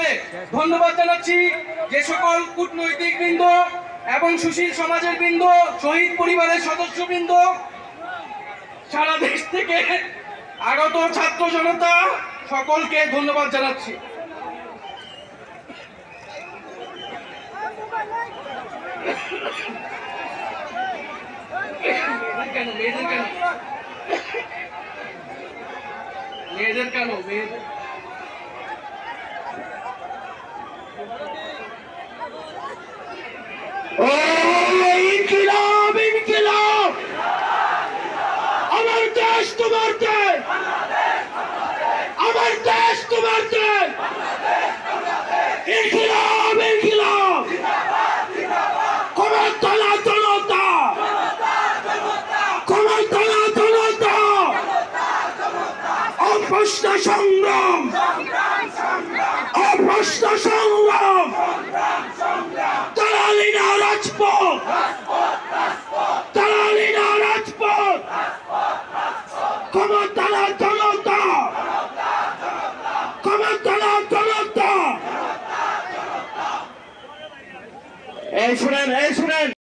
বিশেষভাবে ধন্যবাদ জানাচ্ছি যে সকল কূটনৈতিক বৃন্দ এবং সুশীল সমাজের বৃন্দ, শহীদ পরিবারের সদস্যবৃন্দ, সারা দেশ থেকে আগত ছাত্র জনতা, সকলকে ধন্যবাদ জানাচ্ছি। মেয়েদের কেন ইনকিলাব ইনকিলাব, আমার দেশ তোমার দেশ, আমার দেশ তোমার দেশ। ইনকিলাব ইনকিলাব, ক্ষমতালা জনতা, ক্ষমতালা জনতা, অপ্রশ্ন সংগ্রাম, অপ্রশ্ন সংগ্রাম, দালালি না রাজপথ, দালালি না রাজপথ, ক্ষমতালা জনতা, ক্ষমতালা জনতা। এই শুনেন